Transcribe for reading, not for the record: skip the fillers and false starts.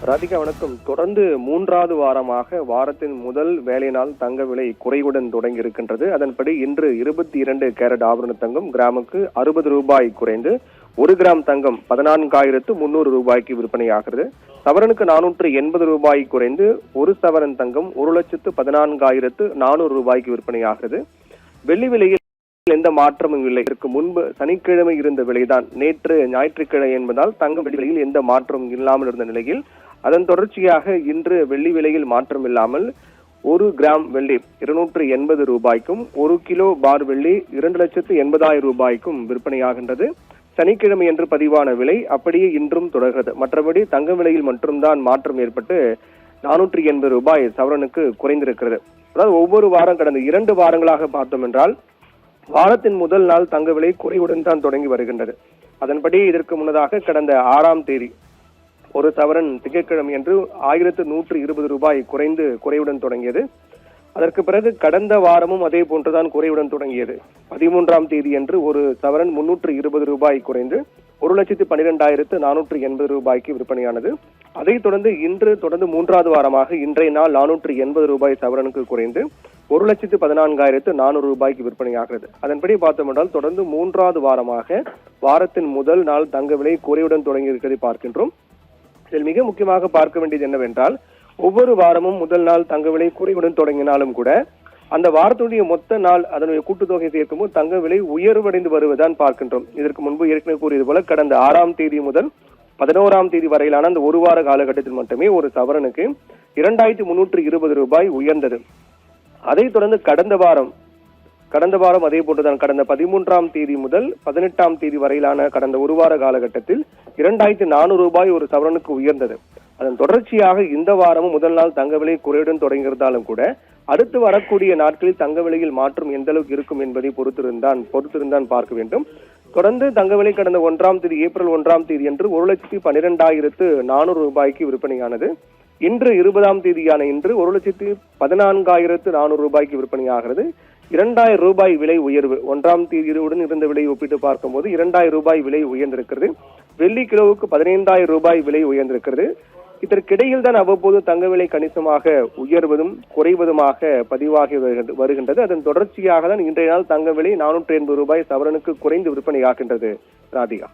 ராதிகா வணக்கம். தொடர்ந்து மூன்றாவது வாரமாக வாரத்தின் முதல் வேலை நாள் தங்க விலை குறைவுடன் தொடங்கி இருக்கின்றது. அதன்படி இன்று 22 கேரட் ஆபரண தங்கம் கிராமுக்கு 60 ரூபாய் குறைந்து 1 கிராம் தங்கம் 14,300 ரூபாய்க்கு விற்பனையாகிறது. சவரனுக்கு 480 ரூபாய் குறைந்து 1 சவரன் தங்கம் 1,14,400 ரூபாய்க்கு விற்பனையாகிறது. வெள்ளி விலையில் எந்த மாற்றமும் இல்லை. இதற்கு முன்பு சனிக்கிழமை இருந்த விலைதான் நேற்று ஞாயிற்றுக்கிழமை என்பதால் தங்க வெள்ளி விலையில் எந்த மாற்றமும் இல்லாமல் இருந்த நிலையில் அதன் தொடர்ச்சியாக இன்று வெள்ளி விலையில் மாற்றம் இல்லாமல் 1 கிராம் வெள்ளி 280 ரூபாய்க்கும் 1 கிலோ பார் வெள்ளி 2,80,000 ரூபாய்க்கும் விற்பனையாகின்றது. சனிக்கிழமை என்று பதிவான விலை அப்படியே இன்றும் தொடர்கிறது. மற்றபடி தங்க விலையில் மட்டும்தான் மாற்றம் ஏற்பட்டு 480 ரூபாய் சவரனுக்கு குறைந்திருக்கிறது. அதாவது ஒவ்வொரு வாரம் கடந்த 2 வாரங்களாக பார்த்தோம் என்றால் வாரத்தின் முதல் நாள் தங்க விலை குறைவுடன் தான் தொடங்கி வருகின்றது. அதன்படி இதற்கு முன்னதாக கடந்த 6ஆம் தேதி ஒரு சவரன் திங்கட்கிழமை என்று 1,120 ரூபாய் குறைவுடன் தொடங்கியது. அதற்கு பிறகு கடந்த வாரமும் அதே போன்றுதான் குறைவுடன் தொடங்கியது. 13ஆம் தேதி என்று ஒரு சவரன் 320 ரூபாய் குறைந்து 1,12,480 ரூபாய்க்கு விற்பனையானது. அதைத் தொடர்ந்து இன்று தொடர்ந்து மூன்றாவது வாரமாக இன்றைய நாள் 480 ரூபாய் சவரனுக்கு குறைந்து 1,14,400 ரூபாய்க்கு விற்பனையாகிறது. அதன்படி பார்த்தோம் என்றால் தொடர்ந்து மூன்றாவது வாரமாக வாரத்தின் முதல் நாள் தங்க விலை குறைவுடன் தொடங்கி இருக்கிறதை பார்க்கின்றோம். இதில் மிக முக்கியமாக பார்க்க வேண்டியது என்னவென்றால் ஒவ்வொரு வாரமும் முதல் நாள் தங்க விலை குறைவுடன் தொடங்கினாலும் கூட அந்த வாரத்துடைய மொத்த நாள் அதனுடைய கூட்டுத்தொகை சேர்க்கும்போது தங்க விலை உயர்வடைந்து வருவதுதான் பார்க்கின்றோம். இதற்கு முன்பு ஏற்கனவே கூறியது போல கடந்த 6ஆம் தேதி முதல் 11ஆம் தேதி வரையிலான அந்த ஒரு வார காலகட்டத்தில் மட்டுமே ஒரு சவரனுக்கு 2,320 ரூபாய் உயர்ந்தது. அதைத் தொடர்ந்து கடந்த வாரம் அதே போன்றுதான் கடந்த 13ஆம் தேதி முதல் 18ஆம் தேதி வரையிலான கடந்த ஒரு வார காலகட்டத்தில் 2,400 ரூபாய் ஒரு சவரனுக்கு உயர்ந்தது. அதன் தொடர்ச்சியாக இந்த வாரமும் முதல் நாள் தங்க விலை குறைவுடன் தொடங்கியிருந்தாலும் கூட அடுத்து வரக்கூடிய நாட்களில் தங்க விலையில் மாற்றம் எந்த அளவுக்கு இருக்கும் என்பதை பொறுத்திருந்தான் பார்க்க வேண்டும். தொடர்ந்து தங்க விலை கடந்த 1ஆம் தேதி ஏப்ரல் 1ஆம் தேதி என்று 1,12,400 ரூபாய்க்கு விற்பனையானது. இன்று 20ஆம் தேதியான இன்று 1,14,400 ரூபாய்க்கு விற்பனையாகிறது. 2,000 ரூபாய் விலை உயர்வு 1ஆம் தேதியுடன் இருந்த விலையை ஒப்பிட்டு பார்க்கும்போது 2,000 ரூபாய் விலை உயர்ந்திருக்கிறது. வெள்ளி கிலோவுக்கு 15,000 ரூபாய் விலை உயர்ந்திருக்கிறது. இதற்கிடையில் தான் அவ்வப்போது தங்க விலை கணிசமாக உயர்வதும் குறைவதுமாக பதிவாகி வருகின்றது. அதன் தொடர்ச்சியாக தான் இன்றைய நாள் தங்க விலை 480 ரூபாய் சவரனுக்கு குறைந்து விற்பனையாகின்றது. ராதிகா.